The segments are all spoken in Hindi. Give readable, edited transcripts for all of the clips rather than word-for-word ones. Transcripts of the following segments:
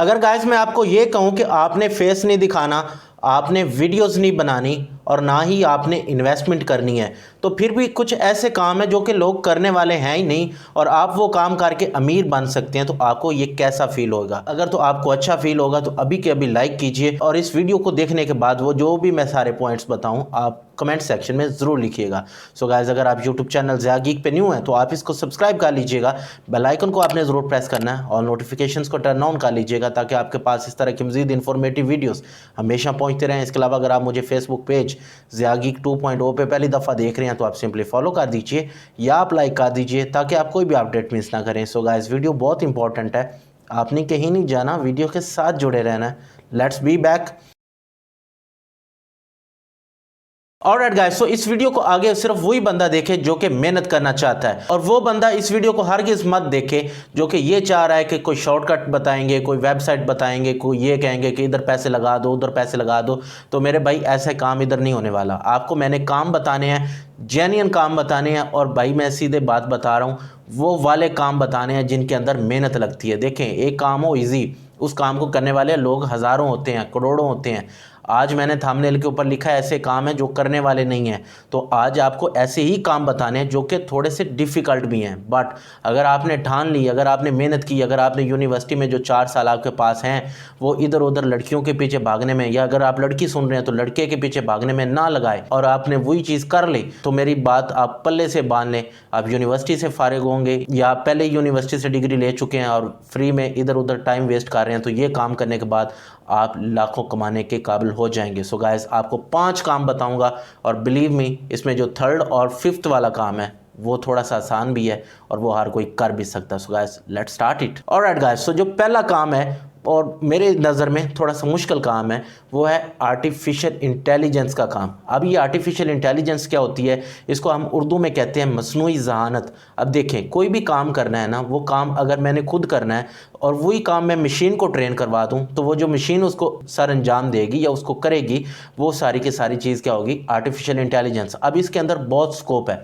अगर गाइस मैं आपको ये कहूँ कि आपने फेस नहीं दिखाना, आपने वीडियोस नहीं बनानी और ना ही आपने इन्वेस्टमेंट करनी है, तो फिर भी कुछ ऐसे काम है जो कि लोग करने वाले हैं ही नहीं और आप वो काम करके अमीर बन सकते हैं, तो आपको ये कैसा फील होगा। अगर तो आपको अच्छा फील होगा तो अभी के अभी लाइक कीजिए और इस वीडियो को देखने के बाद वो जो भी मैं सारे पॉइंट्स बताऊं आप कमेंट सेक्शन में ज़रूर लिखिएगा। सो गाइस, अगर आप यूट्यूब चैनल ज़िया गीक पे न्यू हैं तो आप इसको सब्सक्राइब कर लीजिएगा, बेल आइकन को आपने ज़रूर प्रेस करना है और नोटिफिकेशंस को टर्न ऑन कर लीजिएगा ताकि आपके पास इस तरह की मज़ीद इन्फॉर्मेटिव वीडियोस हमेशा पहुंचते रहें। इसके अलावा अगर आप मुझे फेसबुक पेज ज़िया गीक 2.0 पे पहली दफ़ा देख रहे हैं तो आप सिंपली फॉलो कर दीजिए या आप लाइक कर दीजिए ताकि आप कोई भी अपडेट मिस ना करें। सो गाइस, वीडियो बहुत इंपॉर्टेंट है, आपने कहीं नहीं जाना, वीडियो के साथ जुड़े रहना है। Let's be back. Alright guys, so इस वीडियो को आगे सिर्फ वही बंदा देखे जो कि मेहनत करना चाहता है और वो बंदा इस वीडियो को हरगिज़ मत देखे जो कि ये चाह रहा है कि कोई शॉर्टकट बताएंगे, कोई वेबसाइट बताएंगे, कोई ये कहेंगे कि इधर पैसे लगा दो उधर पैसे लगा दो। तो मेरे भाई ऐसे काम इधर नहीं होने वाला। आपको मैंने काम बताने हैं, जेन्युइन काम बताने हैं और भाई मैं सीधे बात बता रहा हूँ, वो वाले काम बताने हैं जिनके अंदर मेहनत लगती है। देखें, एक काम हो ईजी, उस काम को करने वाले लोग हज़ारों होते हैं, करोड़ों होते हैं। आज मैंने थंबनेल के ऊपर लिखा है ऐसे काम है जो करने वाले नहीं हैं, तो आज आपको ऐसे ही काम बताने हैं जो कि थोड़े से डिफ़िकल्ट भी हैं। बट अगर आपने ठान ली, अगर आपने मेहनत की, अगर आपने यूनिवर्सिटी में जो 4 साल आपके पास हैं वो इधर उधर लड़कियों के पीछे भागने में, या अगर आप लड़की सुन रहे हैं तो लड़के के पीछे भागने में ना लगाए और आपने वही चीज़ कर ली, तो मेरी बात आप पल्ले से बांध लें। आप यूनिवर्सिटी से फारिग होंगे या पहले यूनिवर्सिटी से डिग्री ले चुके हैं और फ्री में इधर उधर टाइम वेस्ट कर रहे हैं, तो ये काम करने के बाद आप लाखों कमाने के काबिल हो जाएंगे। सो गाइस, आपको 5 काम बताऊंगा और बिलीव मी, इसमें जो 3rd और 5th वाला काम है वो थोड़ा सा आसान भी है और वो हर कोई कर भी सकता है। So guys, let's start it. Alright guys, so जो पहला काम है और मेरे नज़र में थोड़ा सा मुश्किल काम है वो है आर्टिफिशियल इंटेलिजेंस का काम। अब ये आर्टिफिशियल इंटेलिजेंस क्या होती है, इसको हम उर्दू में कहते हैं मसनूई ज़हानत। अब देखें, कोई भी काम करना है ना, वो काम अगर मैंने खुद करना है और वही काम मैं मशीन को ट्रेन करवा दूं, तो वो जो मशीन उसको सर अंजाम देगी या उसको करेगी, वो सारी की सारी चीज़ क्या होगी, आर्टिफिशियल इंटेलिजेंस। अब इसके अंदर बहुत स्कोप है,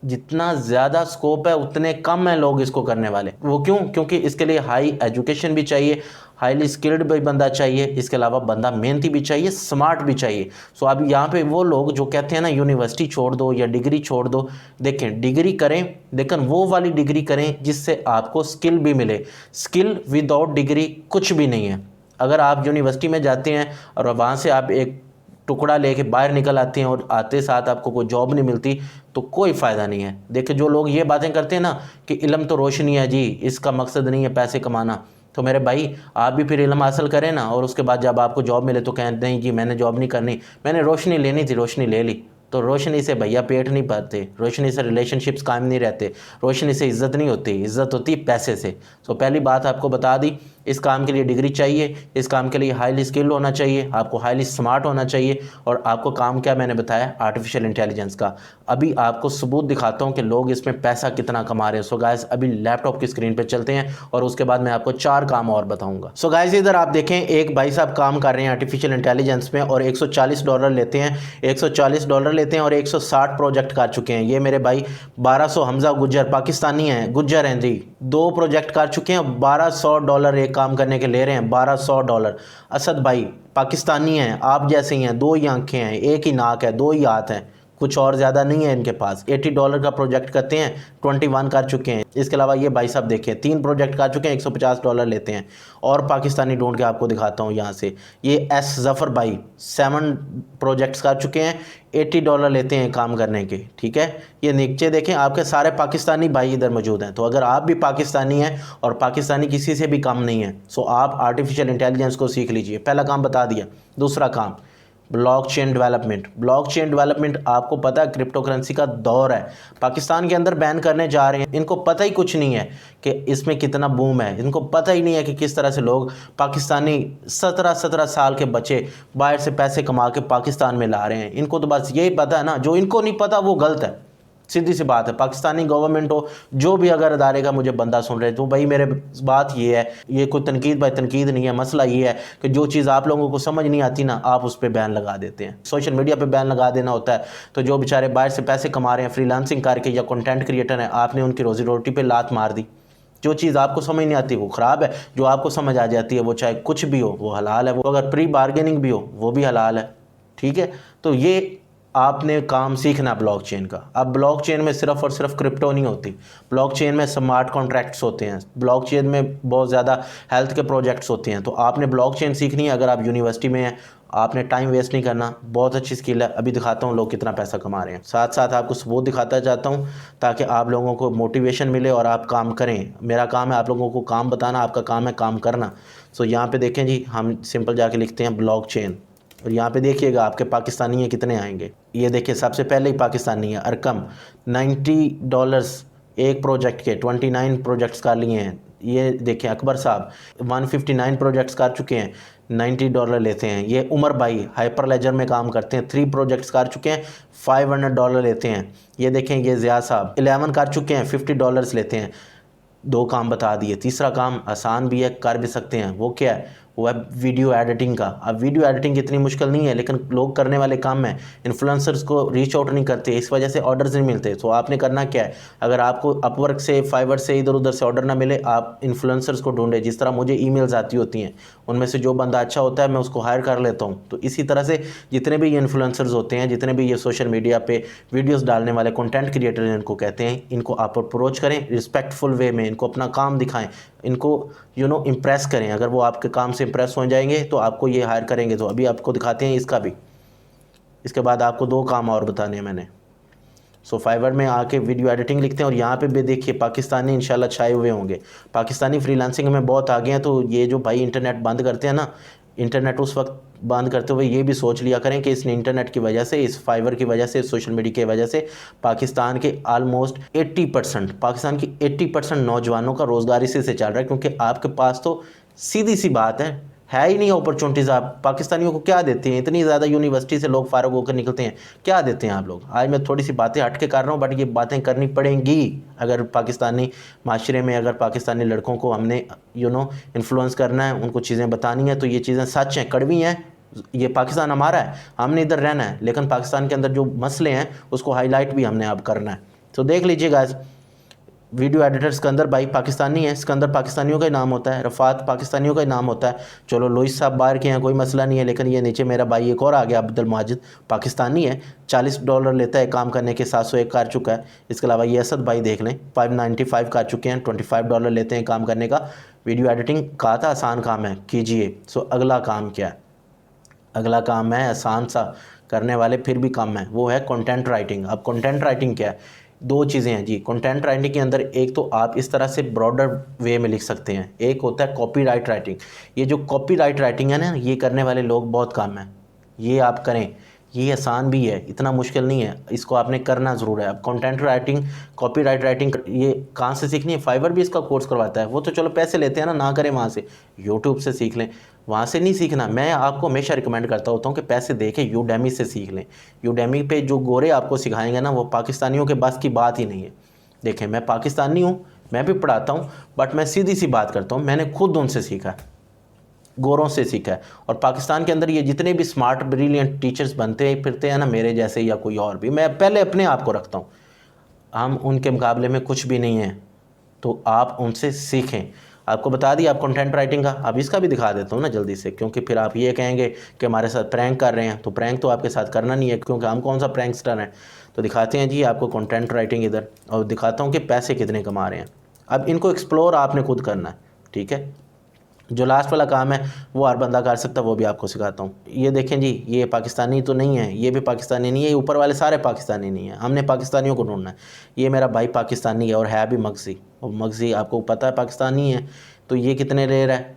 जितना ज़्यादा स्कोप है उतने कम है लोग इसको करने वाले। वो क्यों? क्योंकि इसके लिए हाई एजुकेशन भी चाहिए, हाईली स्किल्ड भी बंदा चाहिए, इसके अलावा बंदा मेहनती भी चाहिए, स्मार्ट भी चाहिए। सो अब यहाँ पे वो लोग जो कहते हैं ना यूनिवर्सिटी छोड़ दो या डिग्री छोड़ दो, देखें डिग्री करें लेकिन वो वाली डिग्री करें जिससे आपको स्किल भी मिले। स्किल विदाउट डिग्री कुछ भी नहीं है। अगर आप यूनिवर्सिटी में जाते हैं और वहाँ से आप एक टुकड़ा लेके बाहर निकल आते हैं और आते साथ आपको कोई जॉब नहीं मिलती, तो कोई फ़ायदा नहीं है। देखिए, जो लोग ये बातें करते हैं ना कि इल्म तो रोशनी है जी, इसका मकसद नहीं है पैसे कमाना, तो मेरे भाई आप भी फिर इल्म हासिल करें ना और उसके बाद जब आपको जॉब मिले तो कहें नहीं जी मैंने जॉब नहीं करनी, मैंने रोशनी लेनी थी, रोशनी ले ली। तो रोशनी से भैया पेट नहीं भरते, रोशनी से रिलेशनशिप्स कायम नहीं रहते, रोशनी से इज़्ज़त नहीं होती, इज़्ज़त होती है पैसे से। सो पहली बात आपको बता दी, इस काम के लिए डिग्री चाहिए, इस काम के लिए हाईली स्किल्ड होना चाहिए, आपको हाईली स्मार्ट होना चाहिए और आपको काम क्या मैंने बताया, आर्टिफिशियल इंटेलिजेंस का। अभी आपको सबूत दिखाता हूँ कि लोग इसमें पैसा कितना कमा रहे हैं। सो गाइस, अभी लैपटॉप की स्क्रीन पे चलते हैं और उसके बाद मैं आपको 4 काम और बताऊंगा। सो गाइस, इधर आप देखें, एक भाई साहब काम कर रहे हैं आर्टिफिशियल इंटेलिजेंस में और $140 लेते हैं, $140 लेते हैं और 160 प्रोजेक्ट कर चुके हैं। ये मेरे भाई 1200 हमजा गुज्जर पाकिस्तानी हैं, गुज्जर हैं जी, 2 प्रोजेक्ट कर चुके हैं, $1200 एक काम करने के ले रहे हैं, $1200। असद भाई पाकिस्तानी हैं, आप जैसे ही हैं, 2 ही आंखें हैं, एक ही नाक है, 2 ही हाथ हैं, कुछ और ज़्यादा नहीं है इनके पास। $80 का प्रोजेक्ट करते हैं, 21 कर चुके हैं। इसके अलावा ये भाई साहब देखिए 3 प्रोजेक्ट कर चुके हैं, $150 लेते हैं। और पाकिस्तानी ढूंढ के आपको दिखाता हूँ यहाँ से, ये एस जफ़र भाई 7 प्रोजेक्ट्स कर चुके हैं, $80 लेते हैं काम करने के। ठीक है, ये नीचे देखें, आपके सारे पाकिस्तानी भाई इधर मौजूद हैं। तो अगर आप भी पाकिस्तानी हैं और पाकिस्तानी किसी से भी कम नहीं है, सो आप आर्टिफिशियल इंटेलिजेंस को सीख लीजिए। पहला काम बता दिया। दूसरा काम, ब्लॉकचेन डेवलपमेंट। ब्लॉकचेन डेवलपमेंट, आपको पता है क्रिप्टो करेंसी का दौर है, पाकिस्तान के अंदर बैन करने जा रहे हैं। इनको पता ही कुछ नहीं है कि इसमें कितना बूम है, इनको पता ही नहीं है कि किस तरह से लोग पाकिस्तानी 17 साल के बच्चे बाहर से पैसे कमा के पाकिस्तान में ला रहे हैं। इनको तो बस यही पता है ना, जो इनको नहीं पता वो गलत है, सीधी सी बात है। पाकिस्तानी गवर्नमेंट हो, जो भी अगर अदारे का मुझे बंदा सुन रहे, तो भाई मेरे बात ये है, ये कोई तनकीद भाई तनकीद नहीं है, मसला ये है कि जो चीज़ आप लोगों को समझ नहीं आती ना, आप उस पर बैन लगा देते हैं। सोशल मीडिया पे बैन लगा देना होता है, तो जो बेचारे बाहर से पैसे कमा रहे हैं फ्रीलांसिंग करके या कंटेंट क्रिएटर हैं, आपने उनकी रोजी रोटी पे लात मार दी। जो चीज़ आपको समझ नहीं आती वो ख़राब है, जो आपको समझ आ जाती है वो चाहे कुछ भी हो वो हलाल है, वो अगर प्री बार्गेनिंग भी हो वो भी हलाल है। ठीक है, तो ये आपने काम सीखना ब्लॉकचेन का। अब ब्लॉकचेन में सिर्फ और सिर्फ क्रिप्टो नहीं होती, ब्लॉकचेन में स्मार्ट कॉन्ट्रैक्ट्स होते हैं, ब्लॉकचेन में बहुत ज़्यादा हेल्थ के प्रोजेक्ट्स होते हैं। तो आपने ब्लॉकचेन सीखनी है, अगर आप यूनिवर्सिटी में हैं आपने टाइम वेस्ट नहीं करना, बहुत अच्छी स्किल है। अभी दिखाता हूँ लोग कितना पैसा कमा रहे हैं, साथ साथ आपको सबूत दिखाता जाता हूँ ताकि आप लोगों को मोटिवेशन मिले और आप काम करें। मेरा काम है आप लोगों को काम बताना, आपका काम है काम करना। सो यहाँ पे देखें जी, हम सिंपल जाके लिखते हैं ब्लॉकचेन और यहाँ पे देखिएगा आपके पाकिस्तानी कितने आएंगे। ये देखिए सबसे पहले ही पाकिस्तानी है अरकम, $90 एक प्रोजेक्ट के, 29 प्रोजेक्ट्स कर लिए हैं। ये देखिए अकबर साहब 159 प्रोजेक्ट्स कर चुके हैं, $90 लेते हैं। ये उमर भाई हाइपर लेजर में काम करते हैं, 3 प्रोजेक्ट्स कर चुके हैं, $500 लेते हैं। ये देखें ये ज़िया साहब 11 कर चुके हैं, $50 लेते हैं। 2 काम बता दिए, तीसरा काम आसान भी है, कर भी सकते हैं। वो क्या है? वो है वीडियो एडिटिंग का। अब वीडियो एडिटिंग इतनी मुश्किल नहीं है, लेकिन लोग करने वाले काम है, इन्फ्लुएंसर्स को रीच आउट नहीं करते, इस वजह से ऑर्डर्स नहीं मिलते। तो आपने करना क्या है, अगर आपको अपवर्क से, फाइवर से, इधर उधर से ऑर्डर ना मिले, आप इन्फ्लुएंसर्स को ढूंढे। जिस तरह मुझे ईमेल्स आती होती हैं, उनमें से जो बंदा अच्छा होता है मैं उसको हायर कर लेता हूँ। तो इसी तरह से जितने भी ये इन्फ्लुएंसर्स होते हैं, जितने भी ये सोशल मीडिया पे वीडियोस डालने वाले कंटेंट क्रिएटर इनको कहते हैं, इनको आप अप्रोच करें रिस्पेक्टफुल वे में, इनको अपना काम दिखाएं, इनको इम्प्रेस करें। अगर वो आपके काम से इम्प्रेस हो जाएंगे तो आपको ये हायर करेंगे। तो अभी आपको दिखाते हैं इसका भी, इसके बाद आपको 2 काम और बताने हैं मैंने। सो फाइवर में आके वीडियो एडिटिंग लिखते हैं और यहाँ पे भी देखिए पाकिस्तानी इंशाल्लाह छाए हुए होंगे। पाकिस्तानी फ्रीलांसिंग में बहुत आगे हैं। तो ये जो भाई इंटरनेट बंद करते हैं ना, इंटरनेट उस वक्त बंद करते हुए ये भी सोच लिया करें कि इसने इंटरनेट की वजह से, इस फाइवर की वजह से, सोशल मीडिया की वजह से पाकिस्तान के ऑलमोस्ट 80%, पाकिस्तान की 80% नौजवानों का रोज़गार इसी से चल रहा है। क्योंकि आपके पास तो सीधी सी बात है ही नहीं अपॉर्चुनिटीज़। आप पाकिस्तानियों को क्या देते हैं? इतनी ज़्यादा यूनिवर्सिटी से लोग फारुग होकर निकलते हैं, क्या देते हैं आप लोग? आज मैं थोड़ी सी बातें हट के कर रहा हूँ, बट ये बातें करनी पड़ेंगी अगर पाकिस्तानी माशरे में, अगर पाकिस्तानी लड़कों को हमने इन्फ्लुएंस करना है, उनको चीज़ें बतानी है। तो ये चीज़ें सच हैं, कड़वी हैं। ये पाकिस्तान हमारा है, हमने इधर रहना है, लेकिन पाकिस्तान के अंदर जो मसले हैं उसको हाईलाइट भी हमने अब करना है। तो देख लीजिएगा, वीडियो एडिटर्स के अंदर भाई पाकिस्तानी है, इसके अंदर पाकिस्तानियों का ही नाम होता है, रफ़ात पाकिस्तानियों का ही नाम होता है। चलो लोइस साहब बाहर के हैं, कोई मसला नहीं है, लेकिन ये नीचे मेरा भाई एक और आ गया अब्दुल माजिद, पाकिस्तानी है, $40 लेता है काम करने के, 701 कर चुका है। इसके अलावा ये असद भाई देख लें, 595 कर चुके हैं, $25 लेते हैं काम करने का। वीडियो एडिटिंग कहा था आसान काम है, कीजिए। सो अगला काम क्या है? अगला काम है आसान सा, करने वाले फिर भी कम है, वो है कंटेंट राइटिंग। अब कंटेंट राइटिंग क्या है? 2 चीज़ें हैं जी कंटेंट राइटिंग के अंदर। एक तो आप इस तरह से ब्रॉडर वे में लिख सकते हैं, एक होता है कॉपीराइट राइटिंग। ये जो कॉपीराइट राइटिंग है ना, ये करने वाले लोग बहुत कम हैं। ये आप करें, ये आसान भी है, इतना मुश्किल नहीं है, इसको आपने करना ज़रूर है। अब कंटेंट राइटिंग, कॉपीराइट राइटिंग ये कहाँ से सीखनी है? फाइवर भी इसका कोर्स करवाता है। वो तो चलो पैसे लेते हैं ना करें वहाँ से, यूट्यूब से सीख लें, वहाँ से नहीं सीखना। मैं आपको हमेशा रिकमेंड करता होता हूँ कि पैसे दे के यूडेमी से सीख लें। यूडेमी पे जो गोरे आपको सिखाएंगे ना, वो पाकिस्तानियों के बस की बात ही नहीं है। देखें, मैं पाकिस्तानी हूँ, मैं भी पढ़ाता हूँ, बट मैं सीधी सी बात करता हूँ, मैंने खुद उनसे सीखा है, गोरों से सीखा है। और पाकिस्तान के अंदर ये जितने भी स्मार्ट ब्रिलियंट टीचर्स बनते फिरते हैं ना, मेरे जैसे या कोई और भी, मैं पहले अपने आप को रखता हूँ, हम उनके मुकाबले में कुछ भी नहीं है। तो आप उनसे सीखें। आपको बता दिया आप कंटेंट राइटिंग का, अब इसका भी दिखा देता हूँ ना जल्दी से, क्योंकि फिर आप ये कहेंगे कि हमारे साथ प्रैंक कर रहे हैं। तो प्रैंक तो आपके साथ करना नहीं है, क्योंकि हम कौन सा प्रैंकस्टर हैं। तो दिखाते हैं जी आपको कंटेंट राइटिंग इधर, और दिखाता हूँ कि पैसे कितने कमा रहे हैं। अब इनको एक्सप्लोर आपने खुद करना है, ठीक है। जो लास्ट वाला काम है वो हर बंदा कर सकता है, वो भी आपको सिखाता हूँ। ये देखें जी, ये पाकिस्तानी तो नहीं है, ये भी पाकिस्तानी नहीं है, ये ऊपर वाले सारे पाकिस्तानी नहीं है, हमने पाकिस्तानियों को ढूंढना है। ये मेरा भाई पाकिस्तानी है और है भी मगज़ी, और मगज़ी आपको पता है पाकिस्तानी है। तो ये कितने ले रहा है?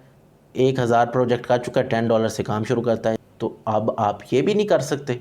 1000 प्रोजेक्ट कर चुका है, $10 से काम शुरू करता है। तो अब आप ये भी नहीं कर सकते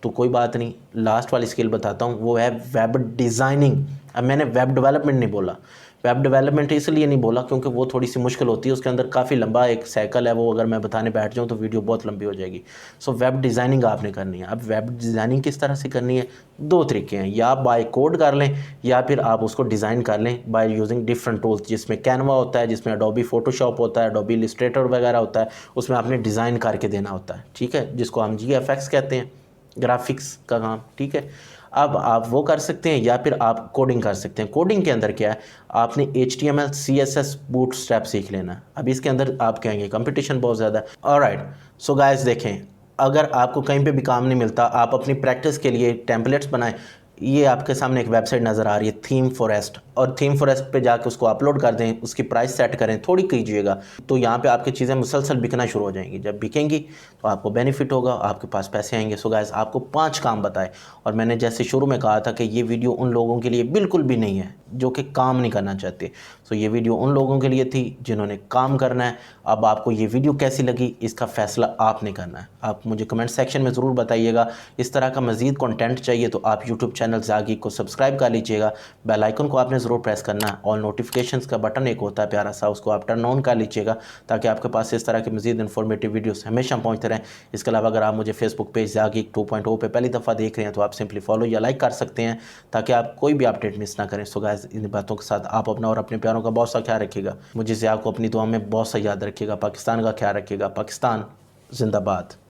तो कोई बात नहीं, लास्ट वाली स्किल बताता हूँ, वो है वेब डिज़ाइनिंग। अब मैंने वेब डेवलपमेंट नहीं बोला, वेब डेवलपमेंट इसलिए नहीं बोला क्योंकि वो थोड़ी सी मुश्किल होती है, उसके अंदर काफ़ी लंबा एक साइकिल है, वो अगर मैं बताने बैठ जाऊँ तो वीडियो बहुत लंबी हो जाएगी। सो वेब डिज़ाइनिंग आपने करनी है। अब वेब डिज़ाइनिंग किस तरह से करनी है? 2 तरीके हैं, या आप बाय कोड कर लें, या फिर आप उसको डिज़ाइन कर लें बाय यूजिंग डिफरेंट टूल्स, जिसमें कैनवा होता है, जिसमें अडोबी फोटोशॉप होता है, अडोबी इलस्ट्रेटर वगैरह होता है, उसमें आपने डिज़ाइन करके देना होता है, ठीक है, जिसको हम GFX कहते हैं, ग्राफिक्स का काम, ठीक है। अब आप वो कर सकते हैं या फिर आप कोडिंग कर सकते हैं। कोडिंग के अंदर क्या है, आपने HTML CSS बूटस्ट्रैप सीख लेना है। अब इसके अंदर आप कहेंगे कंपटीशन बहुत ज़्यादा है। ऑलराइट, सो गाइस देखें, अगर आपको कहीं पे भी काम नहीं मिलता, आप अपनी प्रैक्टिस के लिए टेम्पलेट्स बनाएं। ये आपके सामने एक वेबसाइट नज़र आ रही है थीम फॉरेस्ट, और थीम फॉरेस्ट पे जाके उसको अपलोड कर दें, उसकी प्राइस सेट करें, थोड़ी कीजिएगा, तो यहाँ पे आपकी चीज़ें मुसलसल बिकना शुरू हो जाएंगी। जब बिकेंगी तो आपको बेनिफिट होगा, आपके पास पैसे आएंगे। सो गाइस, आपको 5 काम बताए, और मैंने जैसे शुरू में कहा था कि ये वीडियो उन लोगों के लिए बिल्कुल भी नहीं है जो कि काम नहीं करना चाहते। सो ये वीडियो उन लोगों के लिए थी जिन्होंने काम करना है। अब आपको ये वीडियो कैसी लगी इसका फ़ैसला आपने करना है। आप मुझे कमेंट सेक्शन में ज़रूर बताइएगा। इस तरह का मज़ीद कंटेंट चाहिए तो आप यूट्यूब चैनल ज़ागी को सब्सक्राइब कर लीजिएगा। बेल आइकन को आपने ज़रूर प्रेस करना है। ऑल नोटिफिकेशंस का बटन एक होता है प्यारा सा, उसको आप टर्न ऑन कर लीजिएगा ताकि आपके पास इस तरह के मज़ीद इन्फॉर्मेटिव वीडियोस हमेशा पहुंचते रहें। इसके अलावा अगर आप मुझे फेसबुक पेज ज़ागी 2.0 पे पहली दफ़ा देख रहे हैं तो आप सिंपली फॉलो या लाइक कर सकते हैं ताकि आप कोई भी अपडेट मिस ना करें। सो गाइस, इन बातों के साथ आप अपना और अपने प्यारों का बहुत सा ख्याल रखिएगा। मुझे ज़िया को अपनी दुआ में बहुत सा याद रखिएगा। पाकिस्तान का ख्याल रखिएगा। पाकिस्तान जिंदाबाद।